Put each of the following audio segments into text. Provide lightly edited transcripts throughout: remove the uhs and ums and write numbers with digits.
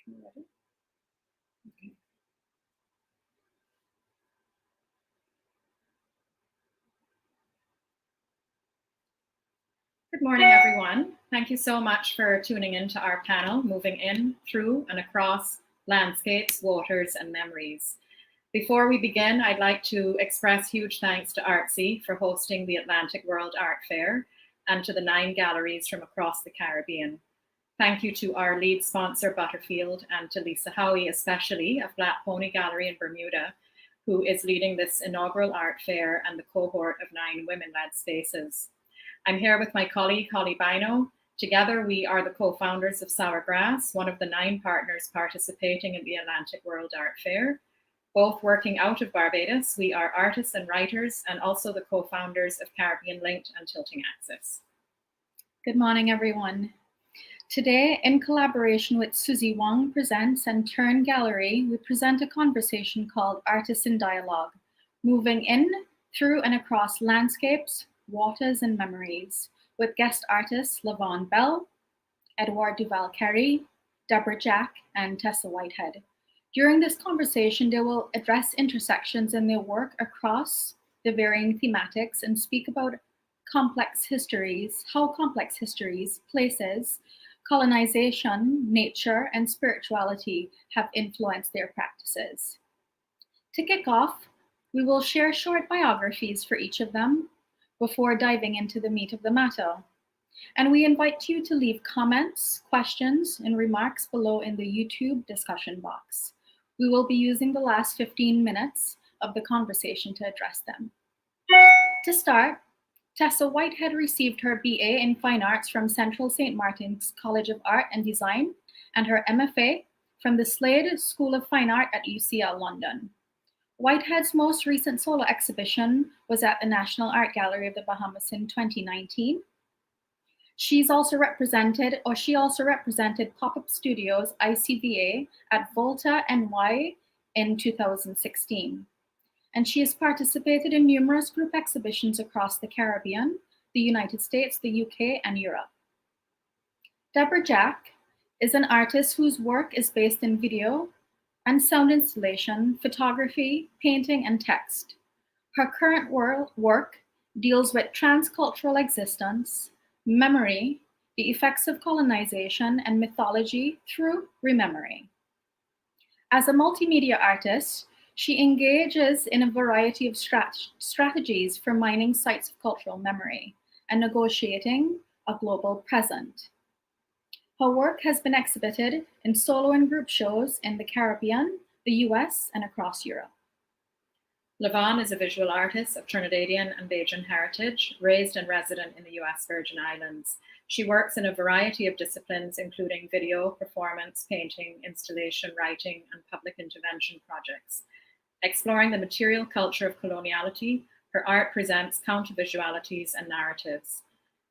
Okay. Good morning, everyone. Thank you so much for tuning in to our panel, Moving In, Through, and Across Landscapes, Waters, and Memories. Before we begin, I'd like to express huge thanks to Artsy for hosting the Atlantic World Art Fair and to the 9 galleries from across the Caribbean. Thank you to our lead sponsor, Butterfield, and to Lisa Howie, especially of Black Pony Gallery in Bermuda, who is leading this inaugural art fair and the cohort of 9 women-led spaces. I'm here with my colleague, Holly Bino. Together, we are the co-founders of Sour Grass, one of the 9 partners participating in the Atlantic World Art Fair. Both working out of Barbados, we are artists and writers and also the co-founders of Caribbean Linked and Tilting Axis. Good morning, everyone. Today, in collaboration with Suzie Wong Presents and TERN Gallery, we present a conversation called Artists in Dialogue, Moving In, Through, and Across Landscapes, Waters, and Memories, with guest artists LaVaughn Belle, Edouard Duval Carrie, Deborah Jack, and Tessa Whitehead. During this conversation, they will address intersections in their work across the varying thematics and speak about complex histories, how complex histories, places, colonization, nature, and spirituality have influenced their practices. To kick off, we will share short biographies for each of them before diving into the meat of the matter. And we invite you to leave comments, questions, and remarks below in the YouTube discussion box. We will be using the last 15 minutes of the conversation to address them. To start, Tessa Whitehead received her BA in Fine Arts from Central St. Martin's College of Art and Design and her MFA from the Slade School of Fine Art at UCL London. Whitehead's most recent solo exhibition was at the National Art Gallery of the Bahamas in 2019. She also represented Pop-Up Studios ICVA at Volta NY in 2016. And she has participated in numerous group exhibitions across the Caribbean, the United States, the UK, and Europe. Deborah Jack is an artist whose work is based in video and sound installation, photography, painting, and text. Her current work deals with transcultural existence, memory, the effects of colonization, and mythology through rememory. As a multimedia artist, she engages in a variety of strategies for mining sites of cultural memory and negotiating a global present. Her work has been exhibited in solo and group shows in the Caribbean, the US, and across Europe. LaVaughn is a visual artist of Trinidadian and Bajan heritage, raised and resident in the US Virgin Islands. She works in a variety of disciplines, including video, performance, painting, installation, writing, and public intervention projects. Exploring the material culture of coloniality, her art presents counter-visualities and narratives.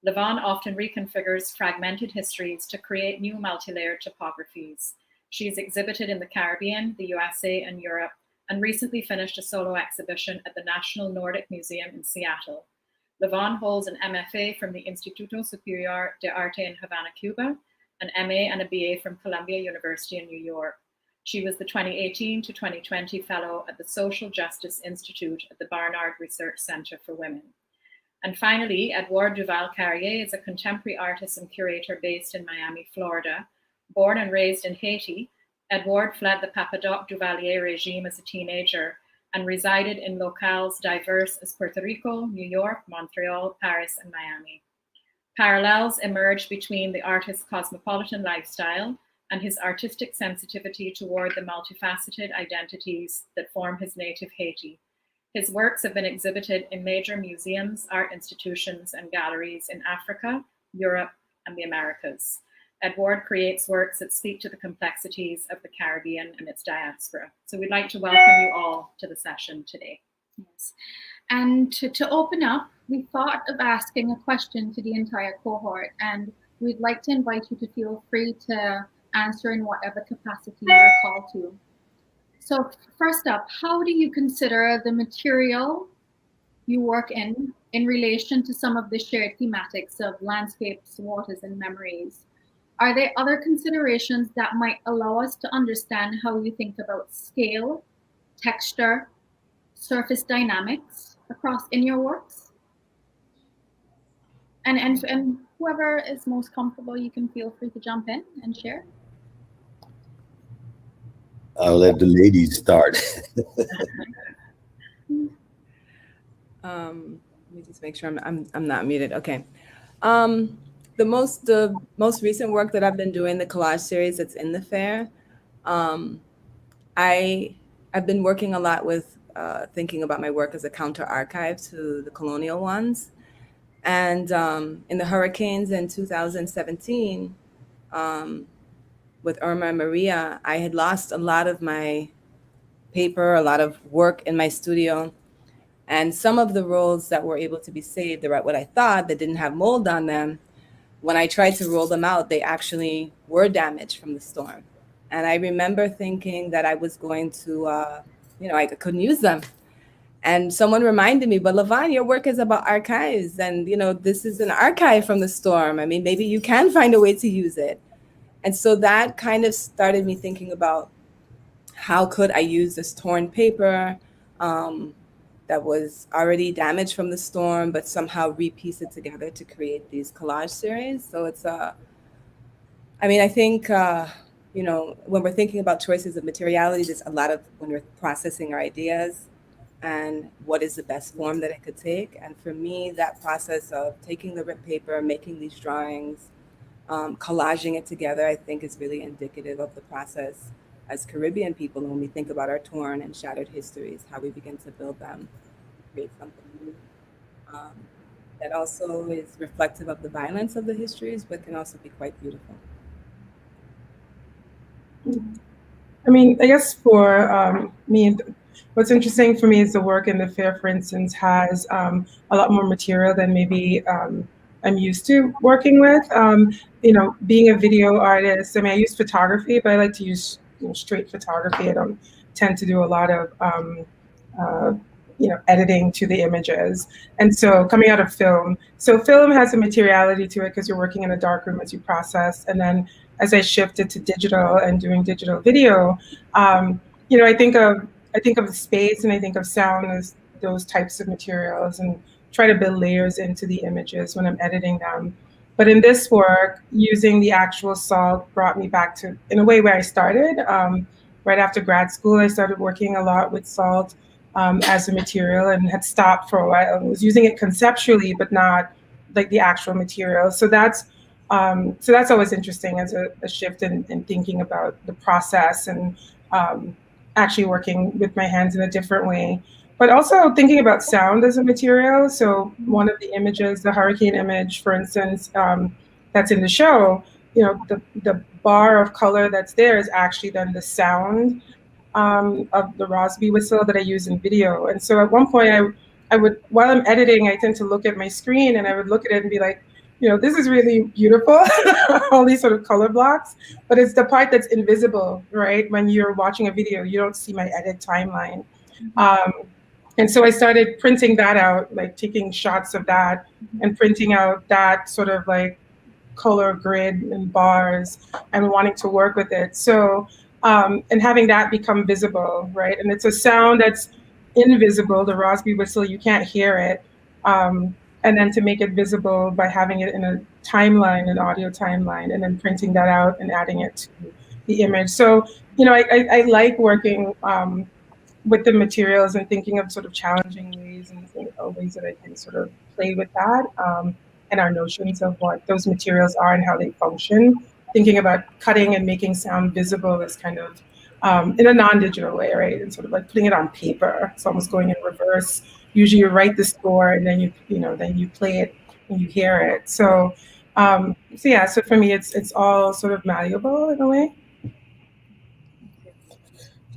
LaVaughn often reconfigures fragmented histories to create new multi-layered topographies. She's exhibited in the Caribbean, the USA, and Europe, and recently finished a solo exhibition at the National Nordic Museum in Seattle. LaVaughn holds an MFA from the Instituto Superior de Arte in Havana, Cuba, an MA and a BA from Columbia University in New York. She was the 2018 to 2020 fellow at the Social Justice Institute at the Barnard Research Center for Women. And finally, Edouard Duval Carrier is a contemporary artist and curator based in Miami, Florida. Born and raised in Haiti, Edouard fled the Papa Doc Duvalier regime as a teenager and resided in locales diverse as Puerto Rico, New York, Montreal, Paris, and Miami. Parallels emerge between the artist's cosmopolitan lifestyle and his artistic sensitivity toward the multifaceted identities that form his native Haiti. His works have been exhibited in major museums, art institutions, and galleries in Africa, Europe, and the Americas. Edouard creates works that speak to the complexities of the Caribbean and its diaspora. So we'd like to welcome you all to the session today. Yes. And to open up, we thought of asking a question to the entire cohort, and we'd like to invite you to feel free to answer in whatever capacity you're called to. So first up, how do you consider the material you work in relation to some of the shared thematics of landscapes, waters, and memories? Are there other considerations that might allow us to understand how you think about scale, texture, surface dynamics across in your works? And whoever is most comfortable, you can feel free to jump in and share. I'll let the ladies start. Let me just make sure I'm not muted. Okay. The most recent work that I've been doing, the collage series that's in the fair, I've been working a lot with thinking about my work as a counter archive to the colonial ones. And in the hurricanes in 2017, with Irma and Maria, I had lost a lot of my paper, a lot of work in my studio. And some of the rolls that were able to be saved, or what I thought that didn't have mold on them, when I tried to roll them out, they actually were damaged from the storm. And I remember thinking that I was going to, I couldn't use them. And someone reminded me, but LaVaughn, your work is about archives. And, this is an archive from the storm. I mean, maybe you can find a way to use it. And so that kind of started me thinking about how could I use this torn paper that was already damaged from the storm, but somehow repiece it together to create these collage series. So it's I think, when we're thinking about choices of materiality, there's a lot of when we're processing our ideas and what is the best form that it could take. And for me, that process of taking the ripped paper, making these drawings, collaging it together, I think is really indicative of the process as Caribbean people. And when we think about our torn and shattered histories, how we begin to build them, create something new. That also is reflective of the violence of the histories, but can also be quite beautiful. I mean, I guess for me, what's interesting for me is the work in the fair, for instance, has a lot more material than maybe I'm used to working with. Being a video artist, I use photography, but I like to use straight photography. I don't tend to do a lot of editing to the images. And so coming out of film, so film has a materiality to it because you're working in a darkroom as you process. And then as I shifted to digital and doing digital video, I think of space and I think of sound as those types of materials and try to build layers into the images when I'm editing them. But in this work, using the actual salt brought me back to, in a way, where I started. Right after grad school, I started working a lot with salt as a material and had stopped for a while and was using it conceptually, but not like the actual material. So that's always interesting as a shift in thinking about the process and actually working with my hands in a different way. But also thinking about sound as a material. So one of the images, the hurricane image, for instance, that's in the show, the bar of color that's there is actually then the sound of the Rosby whistle that I use in video. And so at one point I would, while I'm editing, I tend to look at my screen and I would look at it and be like, this is really beautiful, all these sort of color blocks, but it's the part that's invisible, right? When you're watching a video, you don't see my edit timeline. And so I started printing that out, like taking shots of that and printing out that sort of like color grid and bars and wanting to work with it. So, and having that become visible, right? And it's a sound that's invisible, the Rosby whistle, you can't hear it. And then to make it visible by having it in a timeline, an audio timeline, and then printing that out and adding it to the image. So, I like working with the materials and thinking of sort of challenging ways and ways that I can sort of play with that, and our notions of what those materials are and how they function. Thinking about cutting and making sound visible is kind of in a non-digital way, right? And sort of like putting it on paper. It's almost going in reverse. Usually you write the score and then you play it and you hear it. So so for me it's all sort of malleable in a way.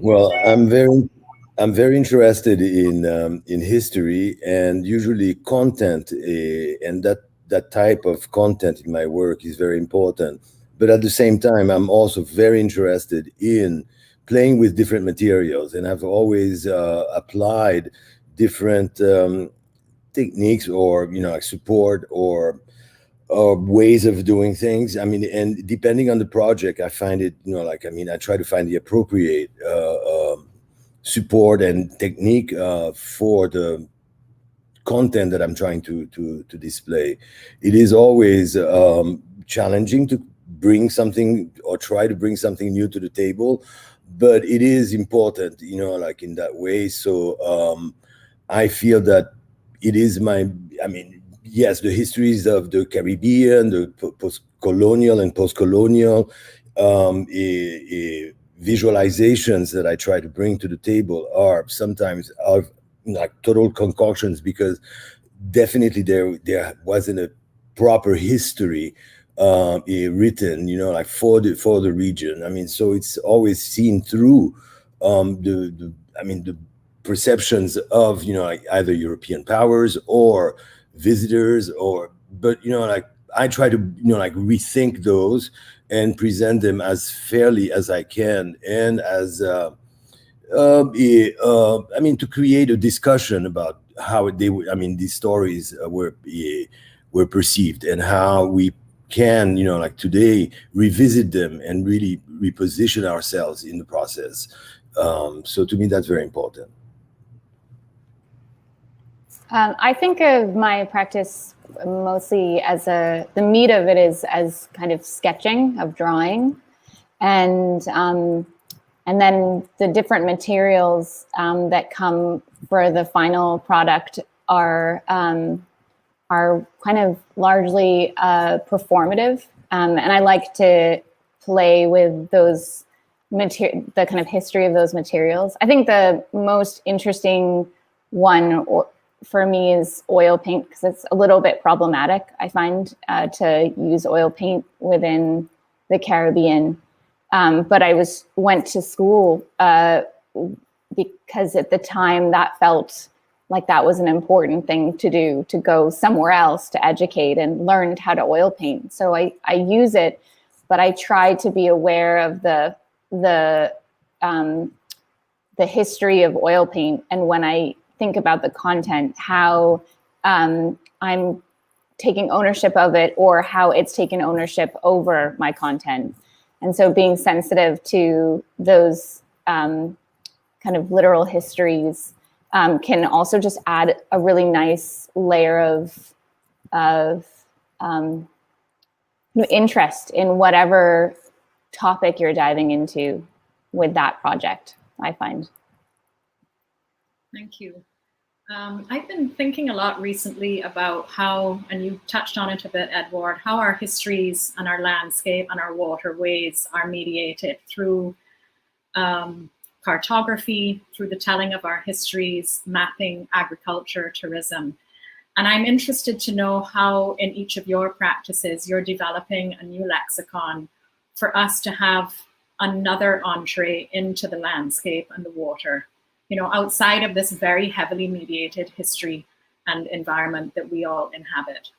Well, I'm very interested in history, and usually content, and that type of content in my work is very important. But at the same time, I'm also very interested in playing with different materials, and I've always applied different techniques or like support or ways of doing things. I mean, and depending on the project, I find it, I try to find the appropriate support and technique for the content that I'm trying to display. It is always challenging to bring something or try to bring something new to the table, but it is important, in that way. So I feel that it is yes, the histories of the Caribbean, the post-colonial and post-colonial visualizations that I try to bring to the table are sometimes of total concoctions, because definitely there wasn't a proper history written, for the region. I mean, so it's always seen through the perceptions of either European powers or visitors, but I try to rethink those and present them as fairly as I can, and as to create a discussion about how these stories were perceived, and how we can today revisit them and really reposition ourselves in the process. So to me, that's very important. I think of my practice mostly as the meat of it is as kind of sketching, of drawing, and then the different materials that come for the final product are kind of largely performative, and I like to play with those the kind of history of those materials. I think the most interesting one for me is oil paint, because it's a little bit problematic, I find, to use oil paint within the Caribbean. But I went to school because at the time that felt like that was an important thing to do, to go somewhere else to educate, and learned how to oil paint. So I use it, but I try to be aware of the history of oil paint, and when I think about the content, how I'm taking ownership of it, or how it's taken ownership over my content. And so being sensitive to those kind of literal histories can also just add a really nice layer of interest in whatever topic you're diving into with that project, I find. Thank you. I've been thinking a lot recently about how, and you touched on it a bit, Edouard, how our histories and our landscape and our waterways are mediated through cartography, through the telling of our histories, mapping, agriculture, tourism. And I'm interested to know how in each of your practices, you're developing a new lexicon for us to have another entree into the landscape and the water, outside of this very heavily mediated history and environment that we all inhabit.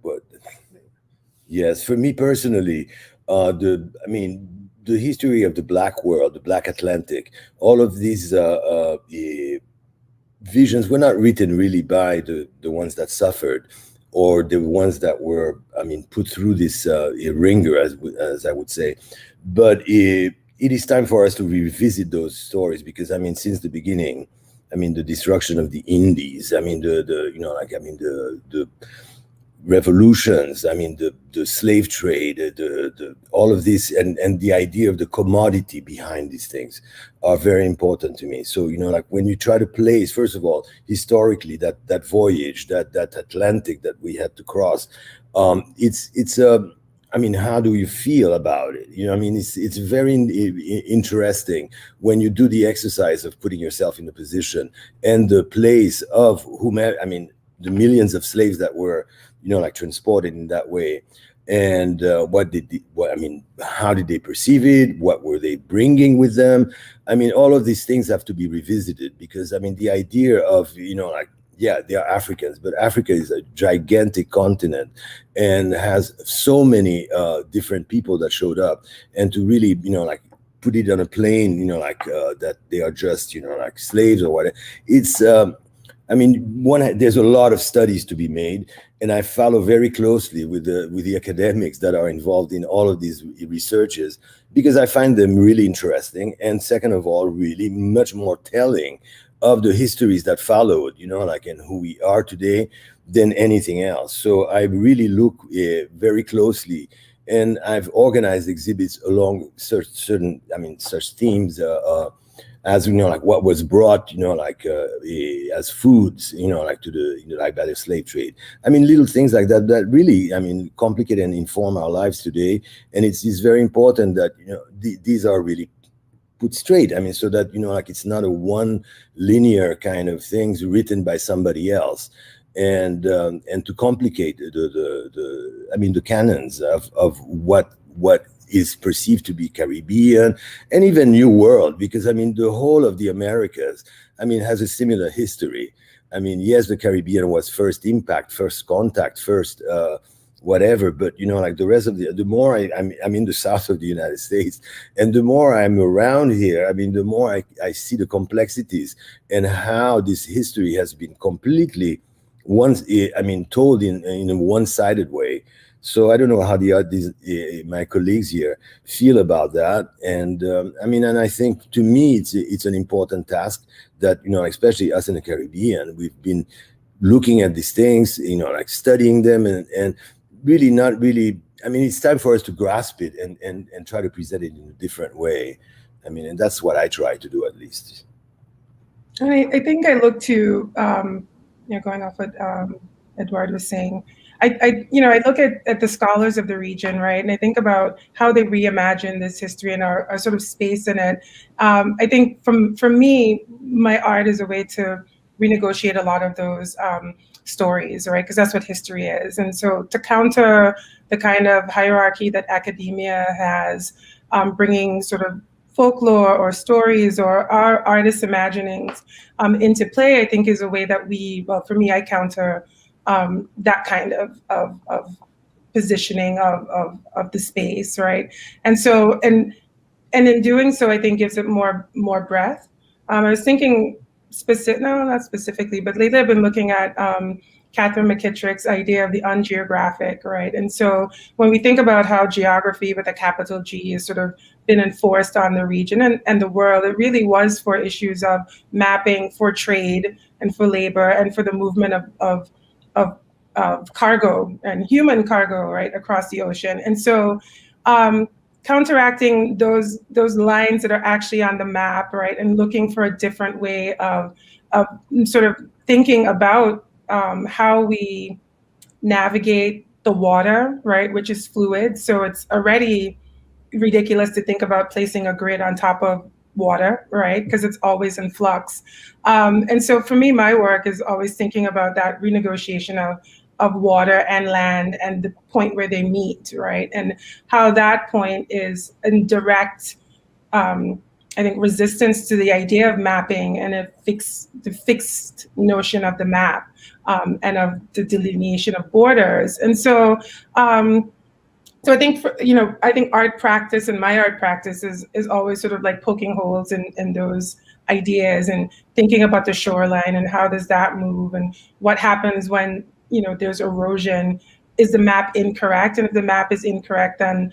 But yes, for me personally, the history of the Black world, the Black Atlantic, all of these visions were not written really by the ones that suffered, or the ones that were, put through this ringer, as I would say. But it is time for us to revisit those stories, because since the beginning, the destruction of the Indies, the revolutions, I mean, the slave trade, the all of this, and the idea of the commodity behind these things are very important to me. So, like when you try to place, first of all, historically, that voyage, that Atlantic that we had to cross, it's I mean, how do you feel about it? I mean, it's very interesting when you do the exercise of putting yourself in the position and the place of whomever, I mean, the millions of slaves that were, like transported in that way. And how did they perceive it? What were they bringing with them? I mean, all of these things have to be revisited because, I mean, the idea of, yeah, they are Africans, but Africa is a gigantic continent and has so many different people that showed up. And to really, put it on a plane, that they are just, slaves or whatever. It's, I mean, there's a lot of studies to be made, and I follow very closely with the academics that are involved in all of these researches because I find them really interesting. And second of all, really much more telling of the histories that followed, and who we are today than anything else. So I really look very closely, and I've organized exhibits along such themes as what was brought, as foods, to the by the slave trade. I mean, little things like that that really, complicate and inform our lives today. And it's very important that these are really put straight. I mean, so that it's not a one linear kind of things written by somebody else, and to complicate the canons of what is perceived to be Caribbean and even New World, because the whole of the Americas has a similar history. I mean, yes, the Caribbean was first impact, first contact, first whatever, but the rest of the more I'm in the south of the United States, and the more I'm around here, the more I see the complexities and how this history has been completely told in a one-sided way. So I don't know how my colleagues here feel about that, and and I think to me it's an important task that especially us in the Caribbean, we've been looking at these things, studying them and really not really, it's time for us to grasp it and try to present it in a different way. And that's what I try to do, at least. I think I look to, going off what Edouard was saying, I look at the scholars of the region, right? And I think about how they reimagine this history and our sort of space in it. I think for me, my art is a way to renegotiate a lot of those stories, right? Because that's what history is. And so to counter the kind of hierarchy that academia has, bringing sort of folklore or stories or our artists' imaginings into play, I think is a way that for me, I counter that kind of positioning of the space, right? And so, and in doing so, I think gives it more breadth. I was thinking not specifically, but lately I've been looking at Catherine McKittrick's idea of the ungeographic, right? And so when we think about how geography with a capital G has sort of been enforced on the region and the world, it really was for issues of mapping for trade and for labor and for the movement of cargo and human cargo, right, across the ocean. And so counteracting those lines that are actually on the map, right, and looking for a different way of sort of thinking about how we navigate the water, right, which is fluid. So it's already ridiculous to think about placing a grid on top of water, right, because it's always in flux. And so for me, my work is always thinking about that renegotiation of water and land and the point where they meet, right? And how that point is in direct, I think, resistance to the idea of mapping and the fixed notion of the map and of the delineation of borders. And so, so I think, I think art practice and my art practice is always sort of like poking holes in those ideas and thinking about the shoreline and how does that move and what happens when there's erosion. Is the map incorrect? And if the map is incorrect, then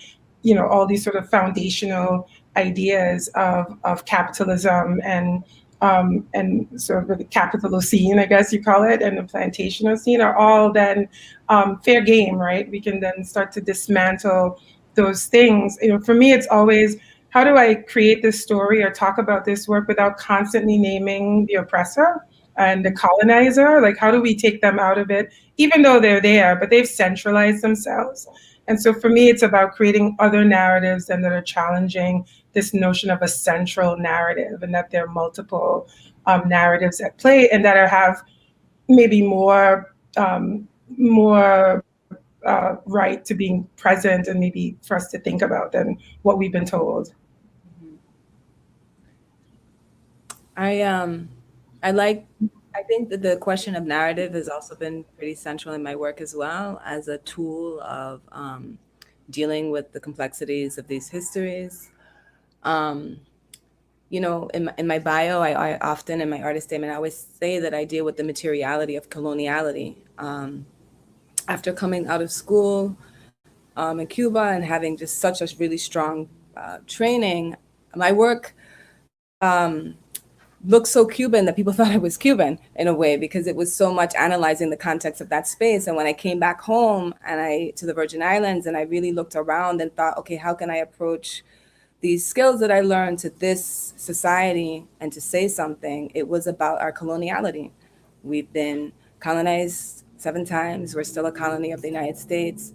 all these sort of foundational ideas of capitalism and and sort of the Capitalocene, I guess you call it, and the Plantationocene are all then fair game, right? We can then start to dismantle those things. For me, it's always, how do I create this story or talk about this work without constantly naming the oppressor and the colonizer? Like, how do we take them out of it, even though they're there, but they've centralized themselves? And so for me, it's about creating other narratives and that are challenging this notion of a central narrative, and that there are multiple narratives at play, and that have maybe more right to being present and maybe for us to think about than what we've been told. I think that the question of narrative has also been pretty central in my work as well, as a tool of dealing with the complexities of these histories. In my bio, I often, in my artist statement, I always say that I deal with the materiality of coloniality. After coming out of school in Cuba and having just such a really strong training, my work looked so Cuban that people thought I was Cuban in a way, because it was so much analyzing the context of that space. And when I came back home to the Virgin Islands, and I really looked around and thought, okay, how can I approach these skills that I learned to this society and to say something? It was about our coloniality. We've been colonized 7 times. We're still a colony of the United States.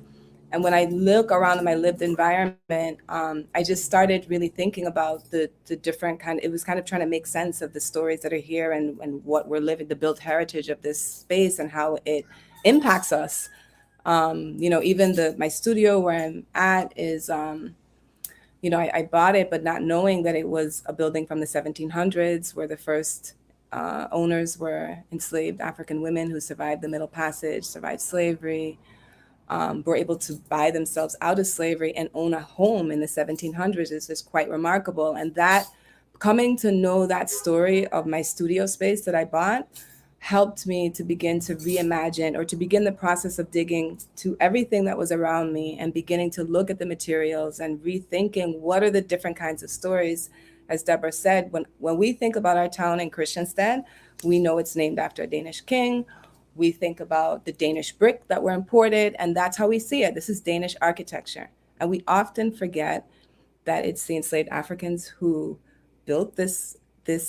And when I look around in my lived environment, I just started really thinking about the different it was kind of trying to make sense of the stories that are here and what we're living, the built heritage of this space and how it impacts us. Even my studio where I'm at is, I bought it, but not knowing that it was a building from the 1700s where the first owners were enslaved African women who survived the Middle Passage, survived slavery, were able to buy themselves out of slavery and own a home in the 1700s is just quite remarkable. And that, coming to know that story of my studio space that I bought, helped me to begin to reimagine, or to begin the process of digging to everything that was around me and beginning to look at the materials and rethinking what are the different kinds of stories. As Deborah said, when we think about our town in Christiansted, we know it's named after a Danish king. We think about the Danish brick that were imported, and that's how we see it. This is Danish architecture. And we often forget that it's the enslaved Africans who built this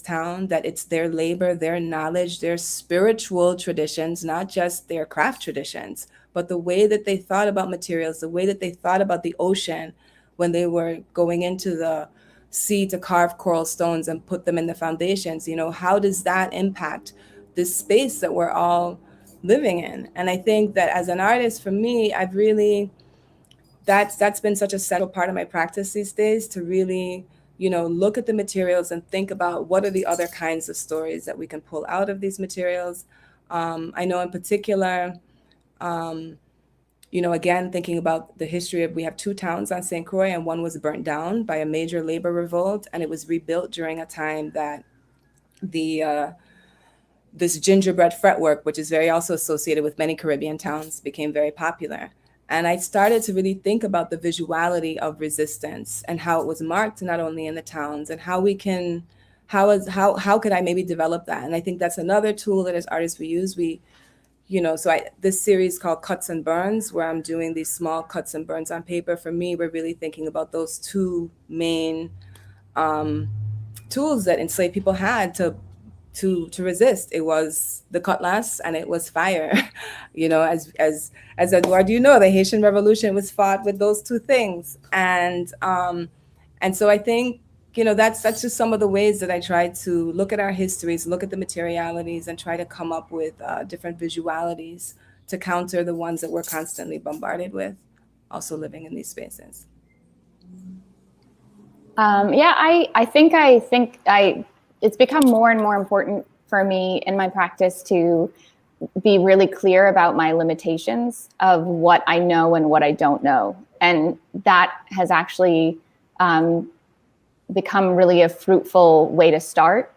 town, that it's their labor, their knowledge, their spiritual traditions, not just their craft traditions, but the way that they thought about materials, the way that they thought about the ocean when they were going into the sea to carve coral stones and put them in the foundations. How does that impact this space that we're all living in? And I think that as an artist, for me, I've really, that's been such a central part of my practice these days, to really, look at the materials and think about what are the other kinds of stories that we can pull out of these materials. I know in particular, again, thinking about the history of, we have 2 towns on St. Croix, and one was burnt down by a major labor revolt, and it was rebuilt during a time that this gingerbread fretwork, which is very also associated with many Caribbean towns, became very popular. And I started to really think about the visuality of resistance and how it was marked not only in the towns, and how could I maybe develop that? And I think that's another tool that as artists we use. This series called Cuts and Burns, where I'm doing these small cuts and burns on paper. For me, we're really thinking about those 2 main tools that enslaved people had to resist. It was the cutlass and it was fire. As Edouard, the Haitian Revolution was fought with those 2 things. And so I think, that's just some of the ways that I try to look at our histories, look at the materialities, and try to come up with different visualities to counter the ones that we're constantly bombarded with, also living in these spaces. I think it's become more and more important for me in my practice to be really clear about my limitations of what I know and what I don't know. And that has actually become really a fruitful way to start.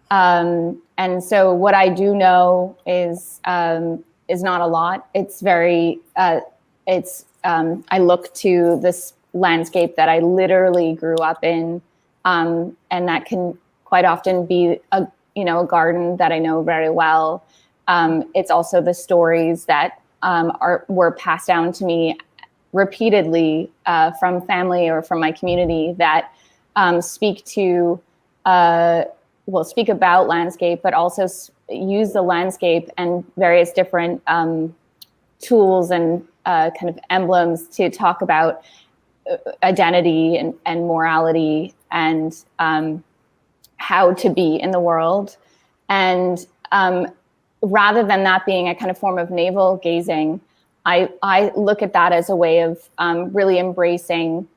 And so what I do know is not a lot. It's very, I look to this landscape that I literally grew up in, and that can quite often be a garden that I know very well. It's also the stories that were passed down to me repeatedly from family or from my community that speak about landscape, but also use the landscape and various different tools and kind of emblems to talk about identity and morality and how to be in the world. And rather than that being a kind of form of navel gazing, I look at that as a way of really embracing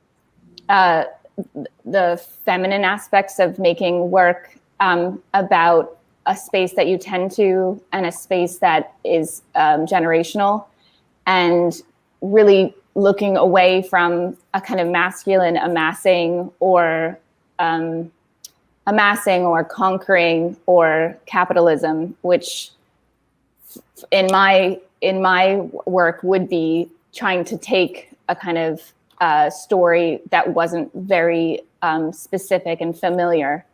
the feminine aspects of making work about a space that you tend to and a space that is generational, and really looking away from a kind of masculine amassing or conquering or capitalism, which in my work would be trying to take a kind of story that wasn't very specific and familiar,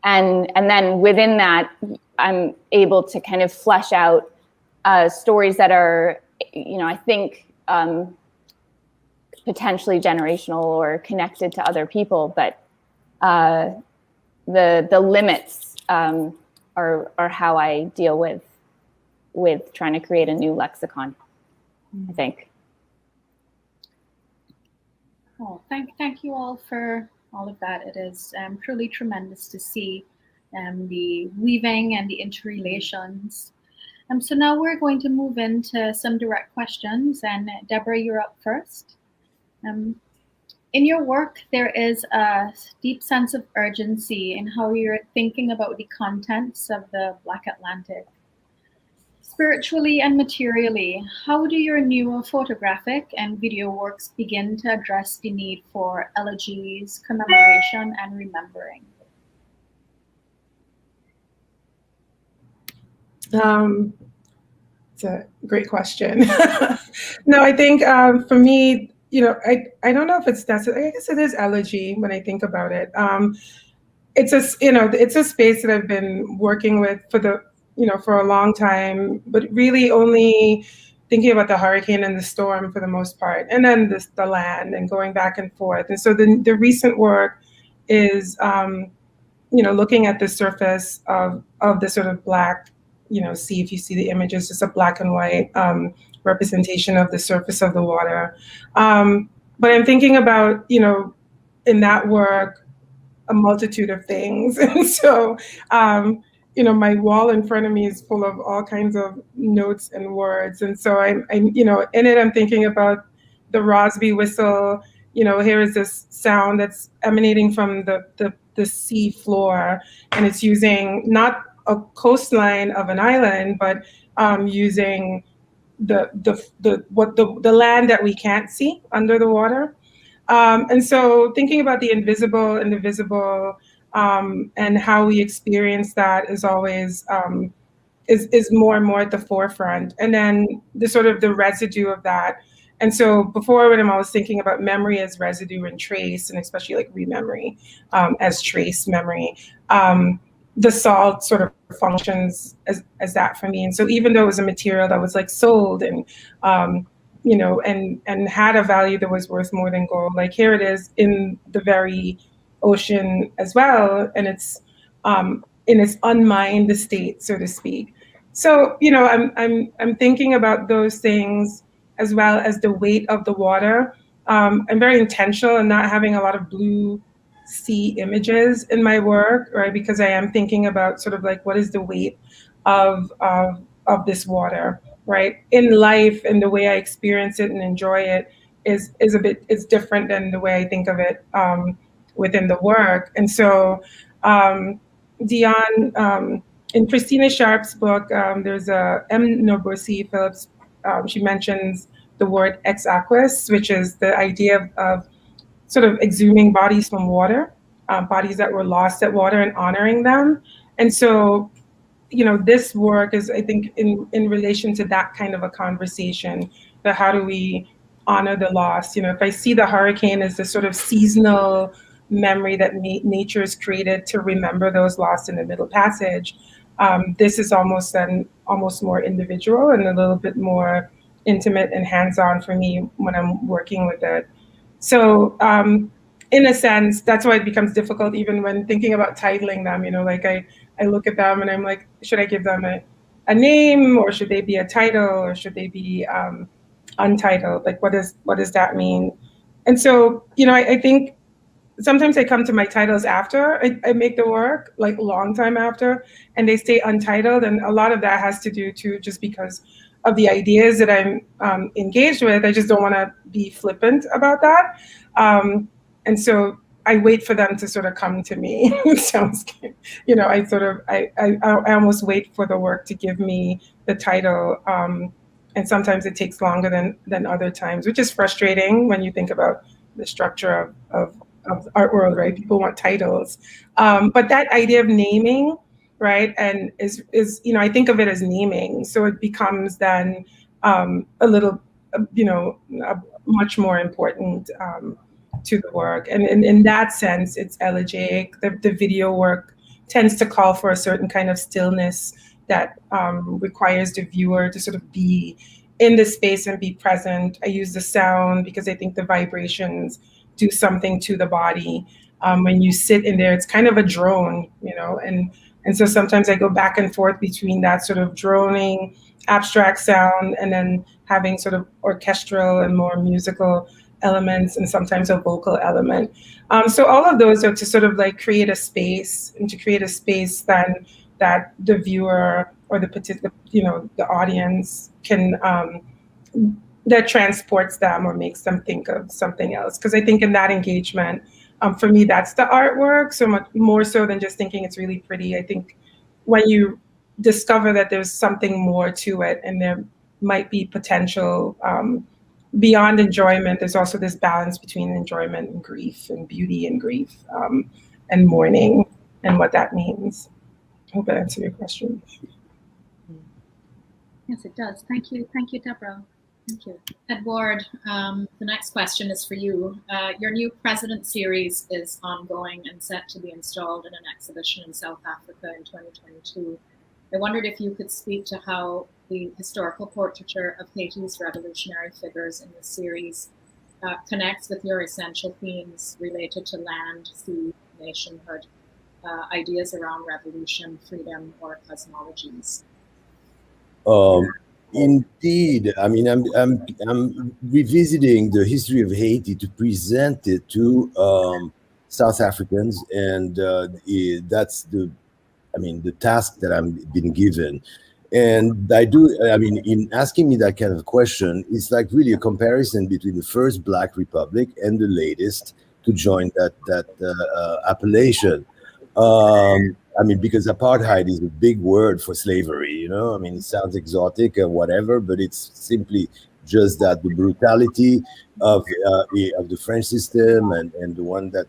and then within that I'm able to kind of flesh out stories that are, I think potentially generational or connected to other people, but the limits are how I deal with trying to create a new lexicon, I think. Oh, thank you all for all of that. It is truly tremendous to see the weaving and the interrelations. So now we're going to move into some direct questions, and Deborah, you're up first. In your work, there is a deep sense of urgency in how you're thinking about the contents of the Black Atlantic. Spiritually and materially, how do your newer photographic and video works begin to address the need for elegies, commemoration, and remembering? It's a great question. No, I think for me, I don't know if it's necessary. I guess it is elegy when I think about it. It's a space that I've been working with for a long time, but really only thinking about the hurricane and the storm for the most part, and then the land and going back and forth. And so the recent work is, looking at the surface of the sort of black, sea. If you see the images, just a black and white representation of the surface of the water. But I'm thinking about, in that work, a multitude of things. And so, my wall in front of me is full of all kinds of notes and words. And so I'm in it, I'm thinking about the Rosby whistle. Here is this sound that's emanating from the sea floor, and it's using not a coastline of an island, but using the land that we can't see under the water. And so thinking about the invisible and the visible, and how we experience that is always is more and more at the forefront. And then the sort of the residue of that. And so before, when I was thinking about memory as residue and trace, and especially like rememory as trace memory, the salt sort of functions as that for me. And so even though it was a material that was like sold and and had a value that was worth more than gold, like here it is in the very ocean as well, and it's in its unmined state, so to speak. So I'm thinking about those things as well as the weight of the water. I'm very intentional in not having a lot of blue sea images in my work, right? Because I am thinking about sort of like what is the weight of this water, right? In life, and the way I experience it and enjoy it is it's different than the way I think of it within the work. And so Dion, in Christina Sharp's book, there's a M. Nobosi Phillips, she mentions the word ex aquis, which is the idea of sort of exhuming bodies from water, bodies that were lost at water, and honoring them. And so, this work is, I think, in relation to that kind of a conversation, that how do we honor the lost? If I see the hurricane as this sort of seasonal memory that nature has created to remember those lost in the Middle Passage. This is almost more individual and a little bit more intimate and hands-on for me when I'm working with it. So in a sense, that's why it becomes difficult even when thinking about titling them, like I look at them and I'm like, should I give them a name, or should they be a title, or should they be untitled? Like, what does that mean? And so, I think sometimes I come to my titles after I make the work, like a long time after, and they stay untitled. And a lot of that has to do too, just because of the ideas that I'm engaged with. I just don't want to be flippant about that. And so I wait for them to sort of come to me. Sounds good. I almost wait for the work to give me the title. And sometimes it takes longer than other times, which is frustrating when you think about the structure of art world, right? People want titles. But that idea of naming, right? And is I think of it as naming. So it becomes then a little, much more important to the work. And in that sense, it's elegiac. The video work tends to call for a certain kind of stillness that requires the viewer to sort of be in the space and be present. I use the sound because I think the vibrations do something to the body. When you sit in there, it's kind of a drone, and so sometimes I go back and forth between that sort of droning, abstract sound, and then having sort of orchestral and more musical elements, and sometimes a vocal element. So all of those are to sort of like create a space, and to create a space then that the viewer or the particular, the audience can, that transports them or makes them think of something else. Because I think in that engagement, for me, that's the artwork, so much more so than just thinking it's really pretty. I think when you discover that there's something more to it, and there might be potential beyond enjoyment, there's also this balance between enjoyment and grief, and beauty and grief, and mourning, and what that means. I hope I answered your question. Yes, it does. Thank you, Deborah. Thank you. Edouard, the next question is for you. Your new President series is ongoing and set to be installed in an exhibition in South Africa in 2022. I wondered if you could speak to how the historical portraiture of Haiti's revolutionary figures in the series connects with your essential themes related to land, sea, nationhood, ideas around revolution, freedom, or cosmologies. Indeed, I mean, I'm revisiting the history of Haiti to present it to South Africans, and that's the task that I've been given. And in asking me that kind of question, it's like really a comparison between the first Black Republic and the latest to join that appellation. Because apartheid is a big word for slavery, it sounds exotic or whatever, but it's simply just that the brutality of the French system and the one that,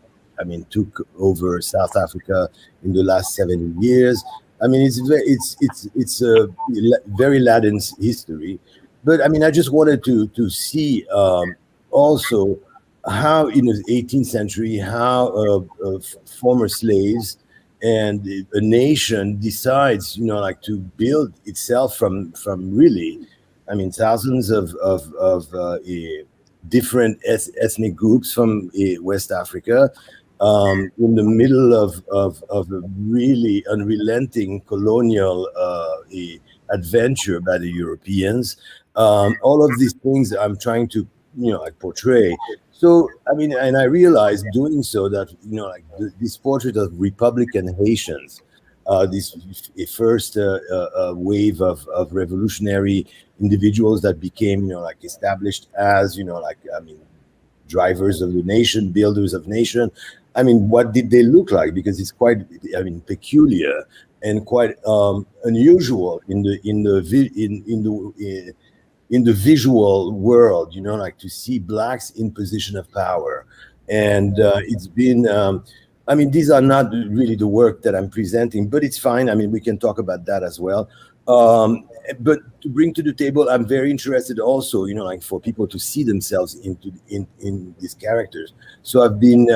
took over South Africa in the last 70 years. It's a very laden history, but I just wanted to see also how in the 18th century, how former slaves and a nation decides, to build itself from really, thousands of different ethnic groups from West Africa, in the middle of a really unrelenting colonial adventure by the Europeans. All of these things I'm trying to, portray. So, and I realized doing so that, this portrait of Republican Haitians, this first wave of revolutionary individuals that became, established as, drivers of the nation, builders of nation. What did they look like? Because it's quite, peculiar and quite unusual in the visual world, to see Blacks in position of power. And it's been I mean, these are not really the work that I'm presenting, but it's fine. I mean, we can talk about that as well. But to bring to the table, I'm very interested also, like for people to see themselves in these characters. So I've been,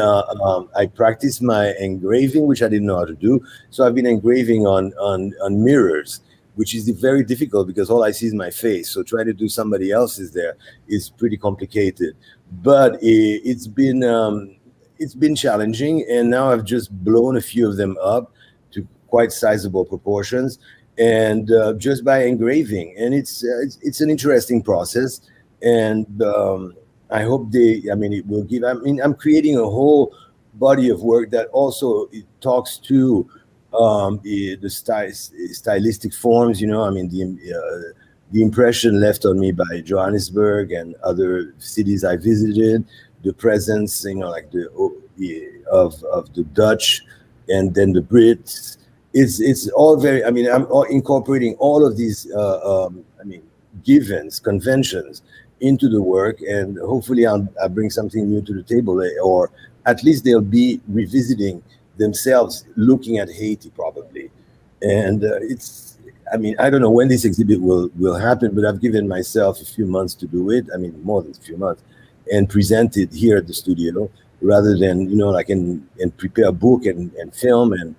I practice my engraving, which I didn't know how to do. So I've been engraving on mirrors, which is very difficult because all I see is my face. So trying to do somebody else's there is pretty complicated. But it's been challenging, and now I've just blown a few of them up to quite sizable proportions, and just by engraving, and it's an interesting process, and I hope it will give. I mean, I'm creating a whole body of work that also it talks to the stylistic forms. I mean, the impression left on me by Johannesburg and other cities I visited, the presence, like of the Dutch and then the Brits. It's all very. I mean, I'm incorporating all of these. Givens, conventions into the work, and hopefully I'll bring something new to the table, or at least they'll be revisiting themselves, looking at Haiti probably. And it's. I mean, I don't know when this exhibit will happen, but I've given myself a few months to do it. I mean, more than a few months, and present it here at the studio rather than, and prepare a book and film and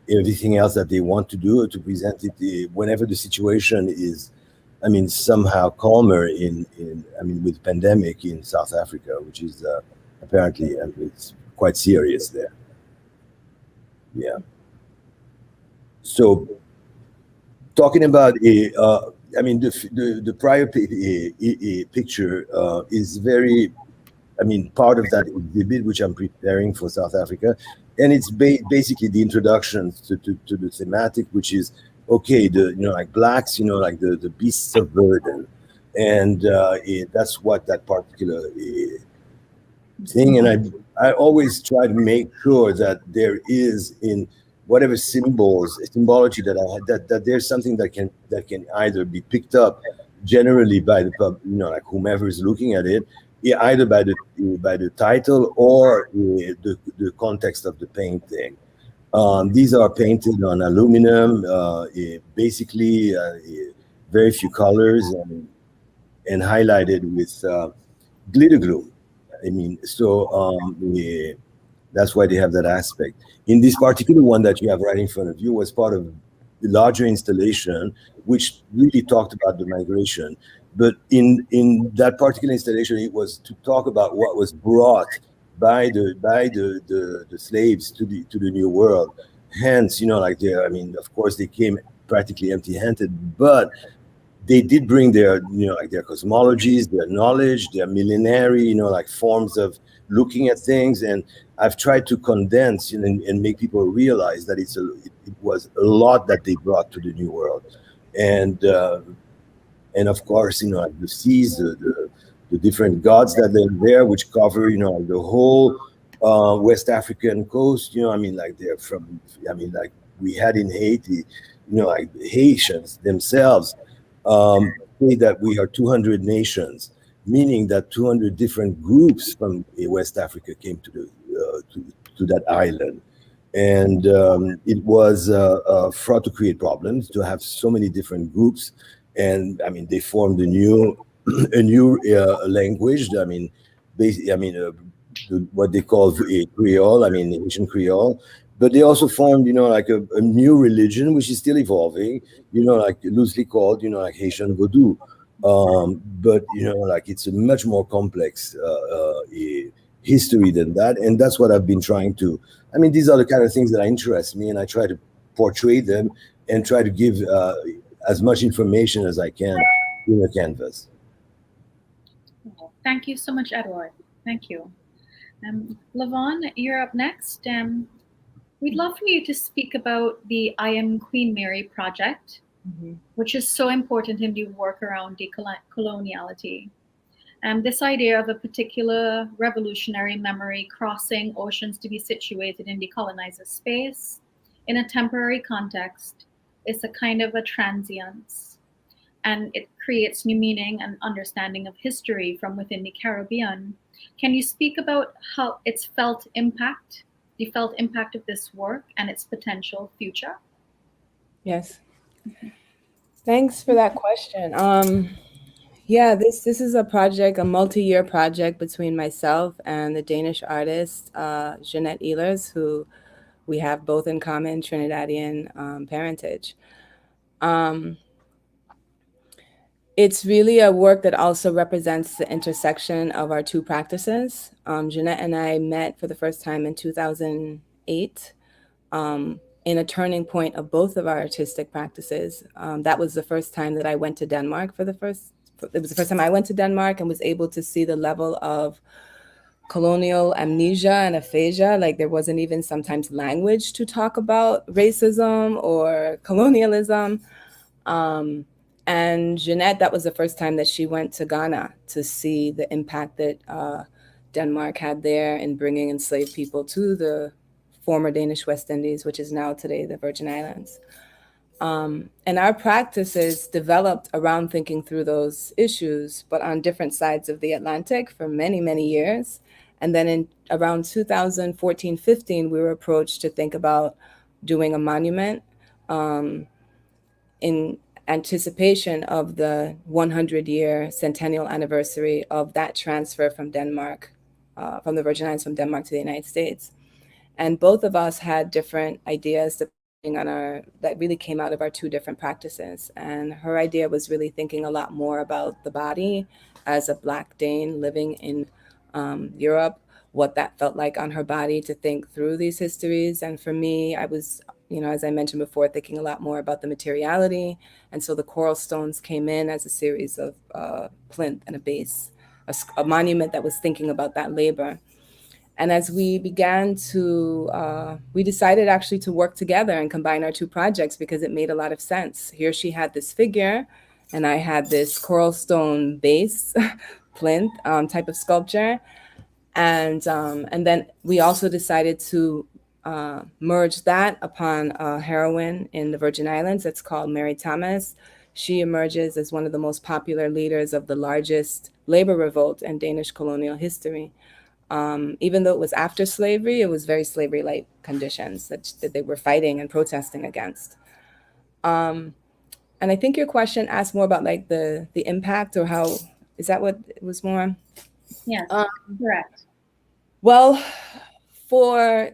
everything else that they want to do, to present it whenever the situation is, somehow calmer with pandemic in South Africa, which is apparently, it's quite serious there. Yeah. So talking about the prior picture is very, part of that exhibit which I'm preparing for South Africa, and it's basically the introduction to the thematic, which is okay, like blacks, like the beasts of burden, and that's what that particular thing, and I always try to make sure that there is in whatever symbology that I had, that there's something that can either be picked up generally by the like whomever is looking at it, either by the title or the context of the painting. These are painted on aluminum, basically very few colors, and highlighted with glitter glue. That's why they have that aspect. In this particular one that you have right in front of you was part of the larger installation, which really talked about the migration. But in that particular installation, it was to talk about what was brought by the slaves to the New World. Hence, of course, they came practically empty-handed, but they did bring their, their cosmologies, their knowledge, their millenary, forms of looking at things. And I've tried to condense and make people realize that it was a lot that they brought to the New World. And of course, the seas, the different gods that are there, which cover, the whole West African coast, they're from, we had in Haiti, like Haitians themselves say that we are 200 nations, meaning that 200 different groups from West Africa came to that island. And it was fraught to create problems to have so many different groups. And they formed a new language. What they call Creole, Haitian Creole. But they also formed, like a new religion, which is still evolving, like loosely called, like Haitian Vodou. But, it's a much more complex history than that. And that's what I've been trying to, these are the kind of things that interest me, and I try to portray them and try to give as much information as I can in a canvas. Thank you so much, Edouard. Thank you. LaVaughn, you're up next. We'd love for you to speak about the I Am Queen Mary project, which is so important in the work around decoloniality. This idea of a particular revolutionary memory crossing oceans to be situated in decolonized space in a temporary context is a kind of a transience, and it creates new meaning and understanding of history from within the Caribbean. Can you speak about how its felt impact the felt impact of this work and its potential future? Yes. Thanks for that question. Yeah, this is a project, a multi-year project between myself and the Danish artist Jeanette Ehlers, who we have both in common Trinidadian parentage. It's really a work that also represents the intersection of our two practices. Jeanette and I met for the first time in 2008 in a turning point of both of our artistic practices. That was the first time that I went to Denmark it was the first time I went to Denmark and was able to see the level of colonial amnesia and aphasia. Like there wasn't even sometimes language to talk about racism or colonialism. And Jeanette, that was the first time that she went to Ghana to see the impact that Denmark had there in bringing enslaved people to the former Danish West Indies, which is now today the Virgin Islands. And our practices developed around thinking through those issues, but on different sides of the Atlantic for many, many years. And then in around 2014, 15, we were approached to think about doing a monument in anticipation of the 100-year centennial anniversary of that transfer from Denmark, from the Virgin Islands from Denmark to the United States. And both of us had different ideas that really came out of our two different practices. And her idea was really thinking a lot more about the body as a Black Dane living in Europe, what that felt like on her body to think through these histories. And for me, I was, as I mentioned before, thinking a lot more about the materiality. And so the coral stones came in as a series of plinth and a base, a monument that was thinking about that labor. And as we began to, we decided actually to work together and combine our two projects because it made a lot of sense. Here she had this figure and I had this coral stone base, plinth type of sculpture. And then we also decided to merge that upon a heroine in the Virgin Islands. It's called Mary Thomas. She emerges as one of the most popular leaders of the largest labor revolt in Danish colonial history. Even though it was after slavery, it was very slavery-like conditions that they were fighting and protesting against. And I think your question asked more about like the impact or how, is that what it was more? Yeah, correct. Well, for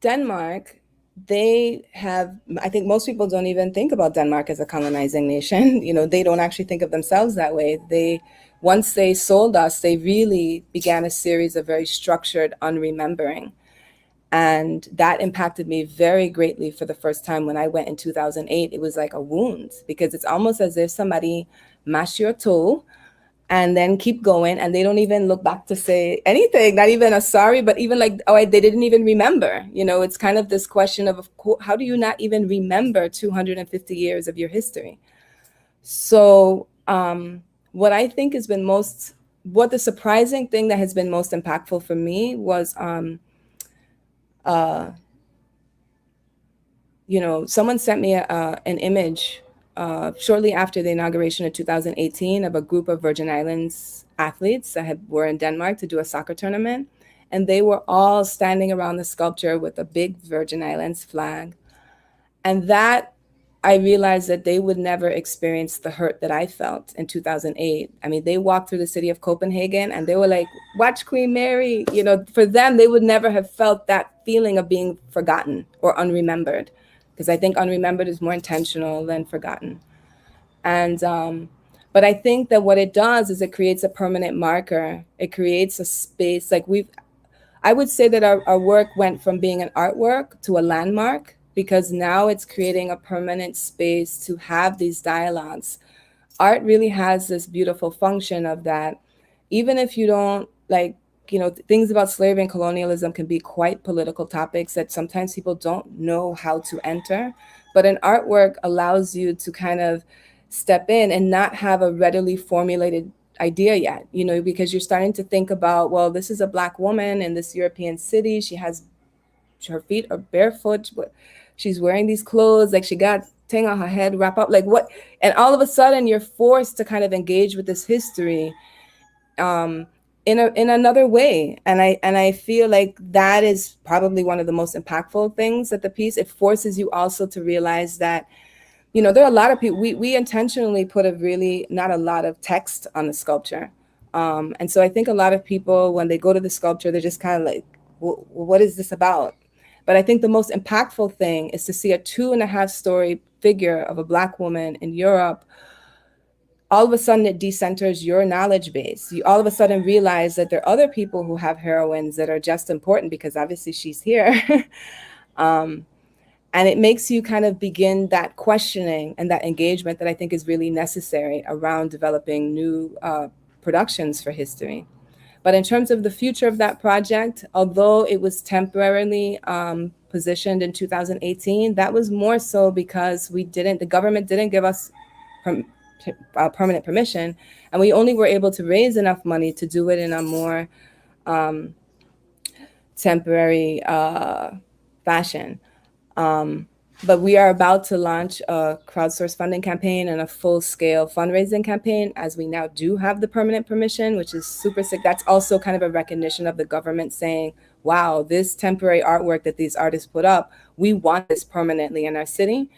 Denmark, they have, I think most people don't even think about Denmark as a colonizing nation. They don't actually think of themselves that way. Once they sold us, they really began a series of very structured unremembering. And that impacted me very greatly for the first time when I went in 2008. It was like a wound because it's almost as if somebody mashed your toe and then keep going and they don't even look back to say anything, not even a sorry, but even like, they didn't even remember. It's kind of this question of how do you not even remember 250 years of your history? So what I think has been what the surprising thing that has been most impactful for me was, someone sent me an image shortly after the inauguration of 2018 of a group of Virgin Islands athletes that were in Denmark to do a soccer tournament. And they were all standing around the sculpture with a big Virgin Islands flag. And that I realized that they would never experience the hurt that I felt in 2008. I mean, they walked through the city of Copenhagen and they were like, watch Queen Mary. For them, they would never have felt that feeling of being forgotten or unremembered. Because I think unremembered is more intentional than forgotten. And, but I think that what it does is it creates a permanent marker. It creates a space. I would say that our work went from being an artwork to a landmark, because now it's creating a permanent space to have these dialogues. Art really has this beautiful function of that, even if you don't things about slavery and colonialism can be quite political topics that sometimes people don't know how to enter. But an artwork allows you to kind of step in and not have a readily formulated idea yet, because you're starting to think about, well, this is a Black woman in this European city. Her feet are barefoot. She's wearing these clothes, like she got thing on her head, wrap up, like what? And all of a sudden you're forced to kind of engage with this history in another way. And I feel like that is probably one of the most impactful things at the piece. It forces you also to realize that, you know, there are a lot of people, we intentionally put not a lot of text on the sculpture. And so I think a lot of people, when they go to the sculpture, they're just kind of like, what is this about? But I think the most impactful thing is to see a 2.5-story figure of a Black woman in Europe. All of a sudden it decenters your knowledge base. You all of a sudden realize that there are other people who have heroines that are just important because obviously she's here. And it makes you kind of begin that questioning and that engagement that I think is really necessary around developing new productions for history. But in terms of the future of that project, although it was temporarily positioned in 2018, that was more so because the government didn't give us permanent permission, and we only were able to raise enough money to do it in a more temporary fashion. But we are about to launch a crowdsourced funding campaign and a full-scale fundraising campaign, as we now do have the permanent permission, which is super sick. That's also kind of a recognition of the government saying, wow, this temporary artwork that these artists put up, we want this permanently in our city.